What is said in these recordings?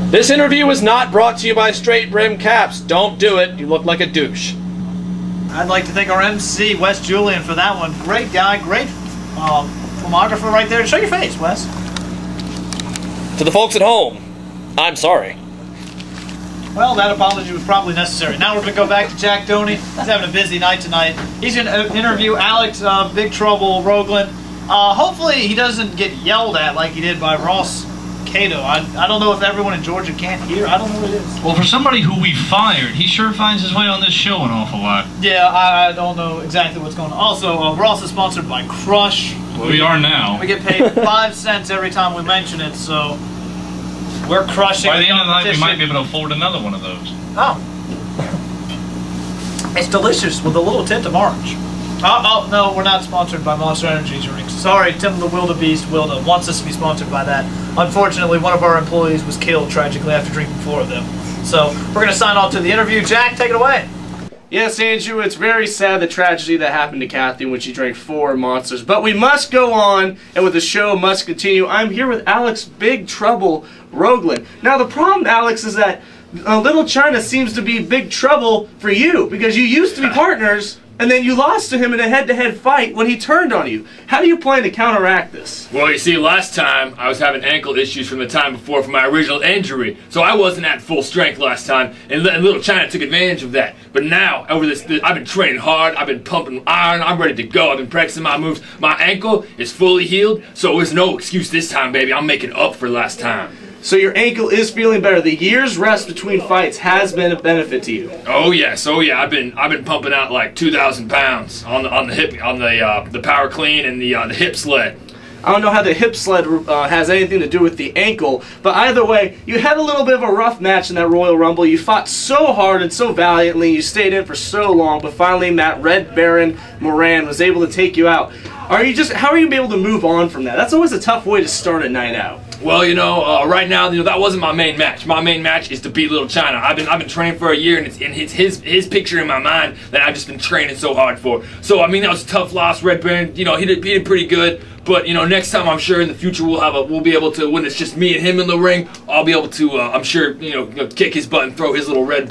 This interview was not brought to you by Straight Brim Caps. Don't do it. You look like a douche. I'd like to thank our MC, Wes Julian, for that one. Great guy, great filmographer right there. Show your face, Wes. To the folks at home, I'm sorry. Well, that apology was probably necessary. Now we're going to go back to Jack Doney. He's having a busy night tonight. He's going to interview Alex Big Trouble Roeglin. Hopefully he doesn't get yelled at like he did by Ross Cato. I don't know if everyone in Georgia can't hear. I don't know what it is. Well, for somebody who we fired, he sure finds his way on this show an awful lot. Yeah, I don't know exactly what's going on. Also, Ross is sponsored by Crush. Well, we are now. We get paid 5 cents every time we mention it, so we're crushing. By the end of the night, we might be able to afford another one of those. Oh. It's delicious with a little tint of orange. Oh, no, we're not sponsored by Monster Energy drinks. Sorry, Tim the Wildebeest wants us to be sponsored by that. Unfortunately, one of our employees was killed tragically after drinking 4 of them. So, we're going to sign off to the interview. Jack, take it away. Yes, Andrew, it's very sad the tragedy that happened to Kathy when she drank 4 monsters. But we must go on, and with the show must continue. I'm here with Alex Big Trouble Roeglin. Now, the problem, Alex, is that Little China seems to be big trouble for you, because you used to be partners, and then you lost to him in a head-to-head fight when he turned on you. How do you plan to counteract this? Well, you see, last time I was having ankle issues from the time before from my original injury, so I wasn't at full strength last time, and Little China took advantage of that. But now, over this I've been training hard, I've been pumping iron, I'm ready to go, I've been practicing my moves. My ankle is fully healed, so there's no excuse this time, baby. I'm making up for last time. So your ankle is feeling better. The year's rest between fights has been a benefit to you. Oh yes, oh yeah. I've been pumping out like 2,000 pounds on the hip, on the power clean and the hip sled. I don't know how the hip sled has anything to do with the ankle, but either way, you had a little bit of a rough match in that Royal Rumble. You fought so hard and so valiantly, you stayed in for so long, but finally that Red Baron Moran was able to take you out. How are you able to move on from that? That's always a tough way to start a night out. Well, you know, right now, you know, that wasn't my main match. My main match is to beat Little China. I've been training for a year, and it's in his picture in my mind that I've just been training so hard for. So I mean, that was a tough loss. Red Baron, you know, he did pretty good. But you know, next time I'm sure in the future we'll be able to, when it's just me and him in the ring, I'll be able to I'm sure you know kick his butt and throw his little red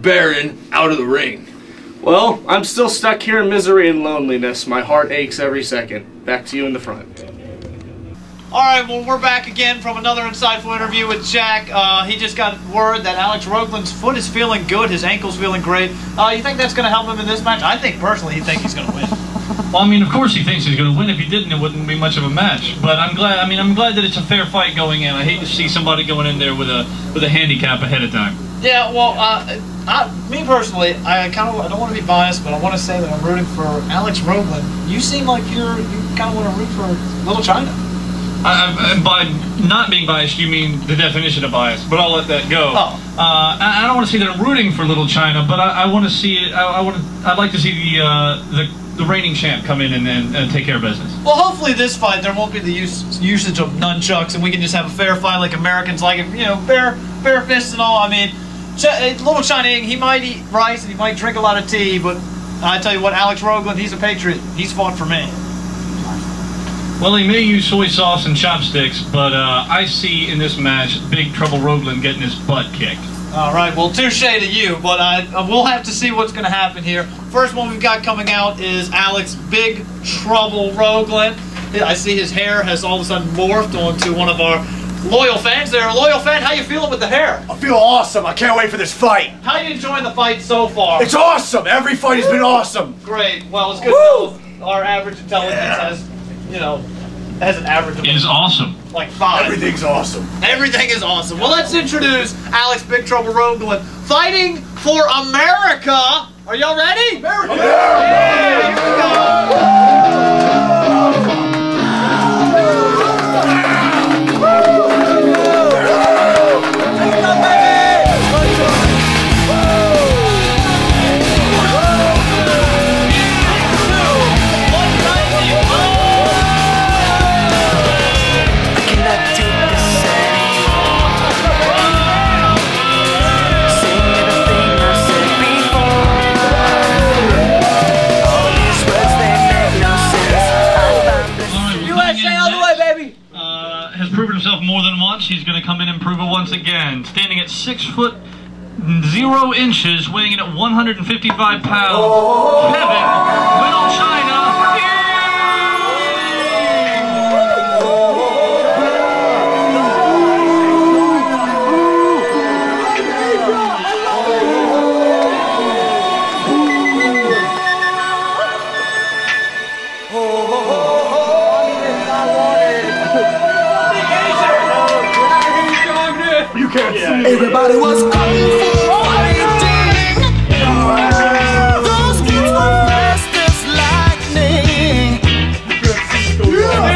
Baron out of the ring. Well, I'm still stuck here in misery and loneliness. My heart aches every second. Back to you in the front. Alright, well, we're back again from another insightful interview with Jack. He just got word that Alex Roeglin's foot is feeling good, his ankle's feeling great. You think that's going to help him in this match? I think, personally, he thinks he's going to win. Well, I mean, of course he thinks he's going to win. If he didn't, it wouldn't be much of a match. But I'm glad that it's a fair fight going in. I hate to see somebody going in there with a handicap ahead of time. Yeah, well, me personally, I don't want to be biased, but I want to say that I'm rooting for Alex Roeglin. You seem like you kind of want to root for Little China. By not being biased, you mean the definition of bias, but I'll let that go. Oh. I don't want to say that I'm rooting for Little China, but I want to see it. I'd like to see the reigning champ come in and take care of business. Well, hopefully this fight there won't be the usage of nunchucks, and we can just have a fair fight like Americans like it. You know, bare fists and all. I mean, Little China, he might eat rice and he might drink a lot of tea, but I tell you what, Alex Roeglin, he's a patriot. He's fought for me. Well, he may use soy sauce and chopsticks, but I see in this match Big Trouble Roeglin getting his butt kicked. All right, well, touche to you, but we'll have to see what's going to happen here. First one we've got coming out is Alex Big Trouble Roeglin. I see his hair has all of a sudden morphed onto one of our loyal fans there. Loyal fan, how you feeling with the hair? I feel awesome. I can't wait for this fight. How you enjoying the fight so far? It's awesome. Every fight has been awesome. Great. Well, it's good to know our average intelligence has, you know, has an average of is awesome. Like 5. Everything's awesome. Everything is awesome. Well, let's introduce Alex Big Trouble Roeglin, fighting for America. Are y'all ready? America! Yeah, here we go. All these words they make come in and prove it once again. Standing at 6 foot 0 inches, weighing in at 155 pounds. Kevin, Little China. Everybody was going for fighting. Those kids were fast as lightning. In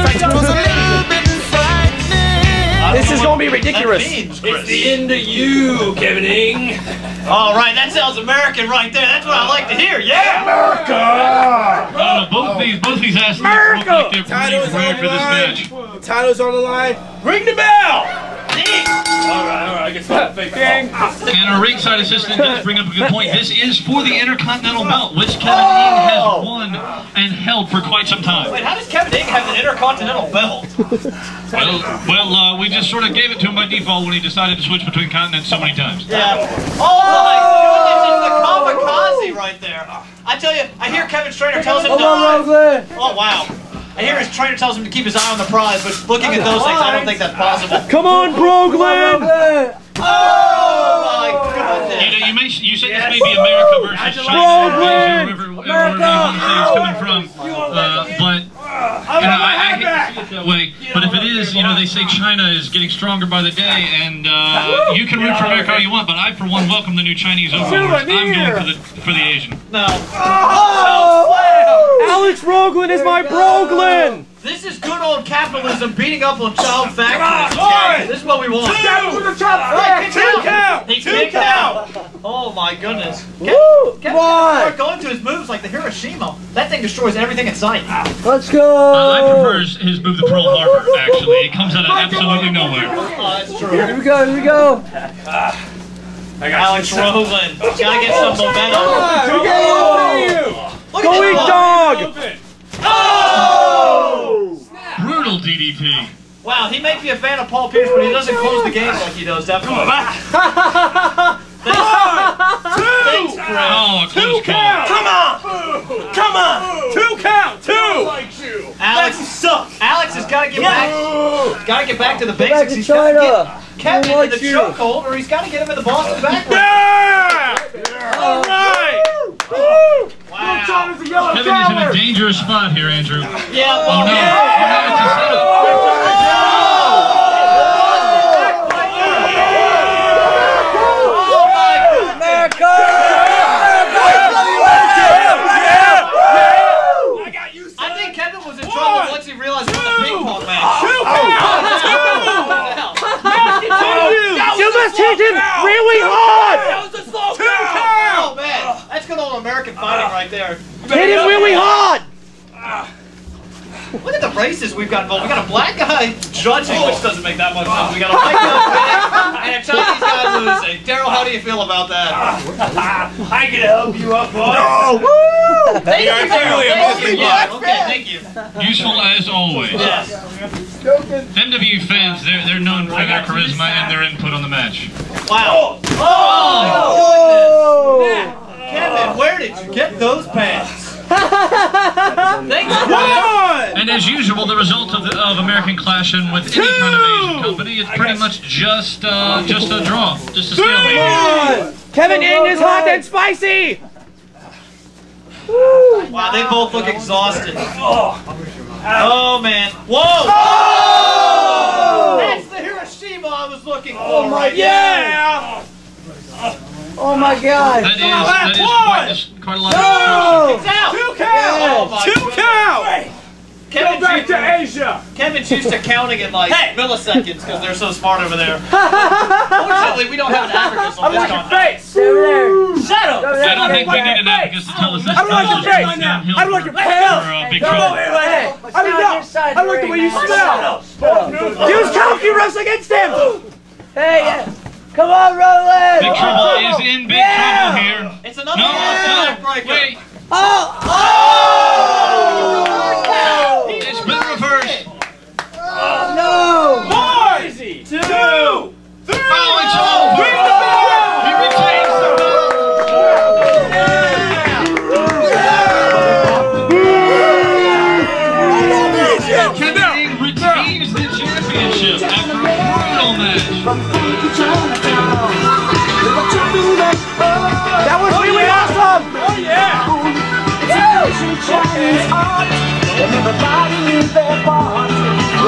fact, it was a little bit frightening. This is gonna be ridiculous. It's the end of you, Kevining. All right, that sounds American right there. That's what I like to hear. Yeah, America! Both these athletes look like they're pretty prepared for this match. Title's on the line. Ring the bell! Alright, I guess I'll fake that. And our ringside assistant does bring up a good point. This is for the Intercontinental belt, which Kevin Ing has won and held for quite some time. Wait, how does Kevin Ing have an Intercontinental belt? Well, we just sort of gave it to him by default when he decided to switch between continents so many times. Yeah. Oh my goodness, it's the kamikaze right there. I tell you, I hear Kevin Strainer tells him to... Oh wow. I hear his trainer tells him to keep his eye on the prize, but looking at those things, I don't think that's possible. Come on, Roeglin! Oh my goodness! You say this may be America versus China, or wherever you want to say it's coming from, but I hate to see it that way. But if it is, they say China is getting stronger by the day, and you can root for America all you want, but I, for one, welcome the new Chinese overlords. I'm going for the Asian. No. Alex Roeglin is my Roeglin! This is good old capitalism beating up on child factories. This is what we want. He kicked out. Oh my goodness. Kevin start going to his moves like the Hiroshima. That thing destroys everything in sight. Let's go! I prefer his move to Pearl Harbor, actually. It comes out of absolutely nowhere. Oh, that's true. Here we go. Alex Roeglin. Gotta get some momentum. Look Go eat dog! Oh! Brutal DDT. Wow, he may be a fan of Paul Pierce, but he doesn't close the game like he does, definitely. Thanks, Chris. Oh, a close call. Come on! 2 count! 2! Alex sucks. Alex has got to get back. Got to get back to the basics. He's got to get Kevin in the chokehold, or he's got to get him in the Boston backwards. Yeah! All right! Wow. Kevin is in a dangerous spot here, Andrew. Yeah. Oh no! Yeah. Oh, no, it's a setup. I think Kevin was in trouble once he realized it was a ping pong match. You must hit him really hard! Oh man, that's good old American fighting right there. Hit him really hard! Look at the races we've got involved. We got a black guy judging, which doesn't make that much sense. We got a white guy winning and a Chinese guy losing. Daryl, how do you feel about that? I can help you up, boy. Thank you, Daryl. Okay, thank you. Useful as always. Yes. MWE fans, they're known for their charisma and their input on the match. Wow. Oh, goodness. Kevin, where did you get those pants? Thanks, And as usual, the result of American clashing with any kind of Asian company, it's pretty much just a draw, just a stalemate. Kevin Ing is hot and spicy! Wow, they both look exhausted. Oh man. Whoa! Oh! That's the Hiroshima I was looking for right Yeah! Oh my god! That is quite a lot of It's out! 2 count! Oh my 2 count! Asia! Kevin's used to counting in like milliseconds because they're so smart over there. Fortunately, we don't have an abacus on this continent. Shut up! I don't think we need an abacus to tell us this. I don't like your face! I don't like your face! Big trouble. I don't like the way you smell! Use Kalki Russ against him! Hey, come on, Roeglin! Big trouble is in big trouble here. It's another backbreaker. Wait. Oh! It's been reversed. No! 1, 2,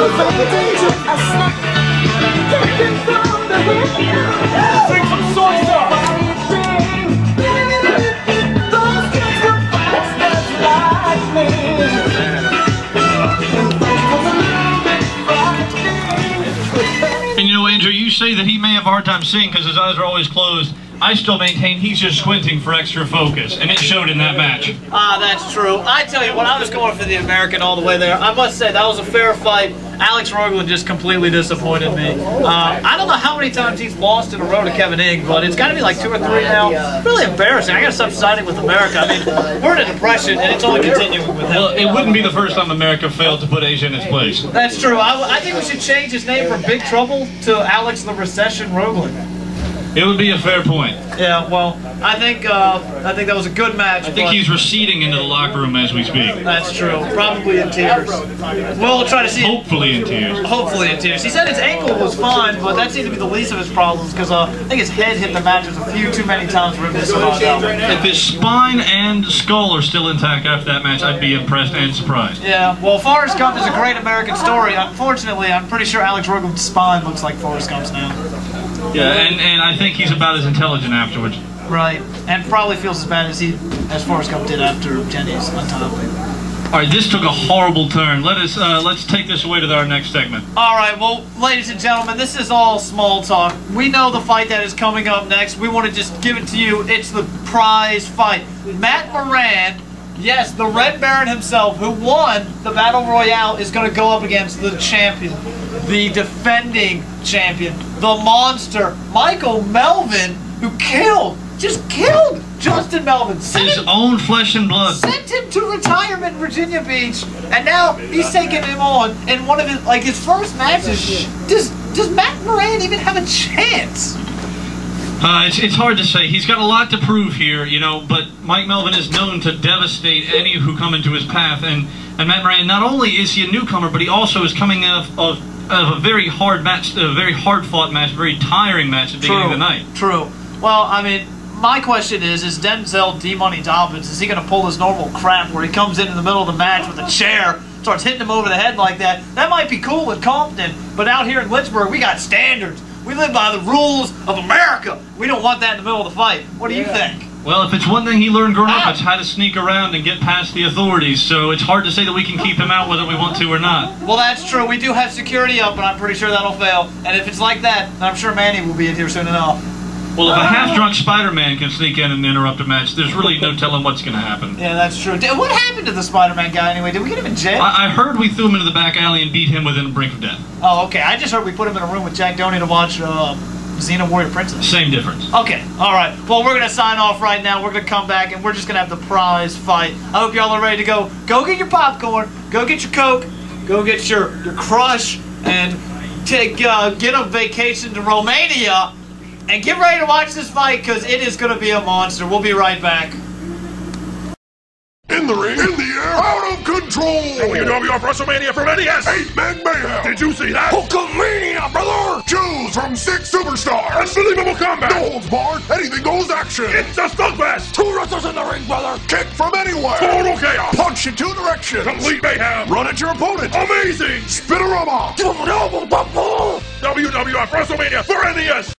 Sing some sword stuff. And you know, Andrew, you say that he may have a hard time seeing because his eyes are always closed. I still maintain he's just squinting for extra focus, and it showed in that match. Ah, that's true. I tell you what, I was going for the American all the way there. I must say, that was a fair fight. Alex Roeglin just completely disappointed me. I don't know how many times he's lost in a row to Kevin Ing, but it's got to be like 2 or 3 now. Really embarrassing. I got to stop siding with America. I mean, we're in a depression, and it's only continuing with him. Well, it wouldn't be the first time America failed to put Asia in its place. That's true. I think we should change his name from Big Trouble to Alex the Recession Roeglin. It would be a fair point. Yeah, well, I think that was a good match. I think he's receding into the locker room as we speak. That's true. Probably in tears. We'll try to see. Hopefully in tears. Hopefully in tears. He said his ankle was fine, but that seemed to be the least of his problems because I think his head hit the mattress a few too many times for him to survive that one. If his spine and skull are still intact after that match, I'd be impressed and surprised. Yeah, well, Forrest Gump is a great American story. Unfortunately, I'm pretty sure Alex Roeglin's spine looks like Forrest Gump's now. Yeah, and I think he's about as intelligent afterwards. Right, and probably feels as bad as Forrest Gump did after Jenny's untimely. All right, this took a horrible turn. Let's take this away to our next segment. All right, well, ladies and gentlemen, this is all small talk. We know the fight that is coming up next. We want to just give it to you. It's the prize fight. Matt Moran, yes, the Red Baron himself, who won the Battle Royale, is going to go up against the champion, the defending champion, the monster, Michael Melvin, who just killed Justin Melvin. His own flesh and blood. Sent him to retirement in Virginia Beach, and now he's taking him on in one of his first matches. Does Matt Moran even have a chance? It's hard to say. He's got a lot to prove here, you know, but Mike Melvin is known to devastate any who come into his path, and Matt Moran, not only is he a newcomer, but he also is coming off of a very hard match, a very hard-fought match, very tiring match at the beginning of the night. True. Well, I mean, my question is Denzel D-Money Dobbins, is he going to pull his normal crap where he comes in the middle of the match with a chair, starts hitting him over the head like that? That might be cool in Compton, but out here in Lynchburg, we got standards. We live by the rules of America. We don't want that in the middle of the fight. What do you think? Well, if it's one thing he learned growing up, it's how to sneak around and get past the authorities, so it's hard to say that we can keep him out whether we want to or not. Well, that's true. We do have security up, but I'm pretty sure that'll fail. And if it's like that, then I'm sure Manny will be in here soon enough. Well, if a half-drunk Spider-Man can sneak in and interrupt a match, there's really no telling what's going to happen. Yeah, that's true. What happened to the Spider-Man guy anyway? Did we get him in jail? I heard we threw him into the back alley and beat him within the brink of death. Oh, okay. I just heard we put him in a room with Jack Doney to watch Xena Warrior Princess. Same difference. Okay, alright. Well, we're going to sign off right now. We're going to come back and we're just going to have the prize fight. I hope y'all are ready to go. Go get your popcorn. Go get your Coke. Go get your Crush. And get a vacation to Romania. And get ready to watch this fight because it is going to be a monster. We'll be right back. In the ring, in the air, out of control! WWF Wrestlemania from NES! 8-Man Mayhem! Did you see that? Hulkamania, brother! Choose from 6 superstars! Unbelievable combat! No holds barred, anything goes action! It's a slugfest! 2 wrestlers in the ring, brother! Kick from anywhere! Total chaos! Punch in 2 directions! Complete mayhem! Run at your opponent! Amazing! Spinorama! WWF Wrestlemania for NES!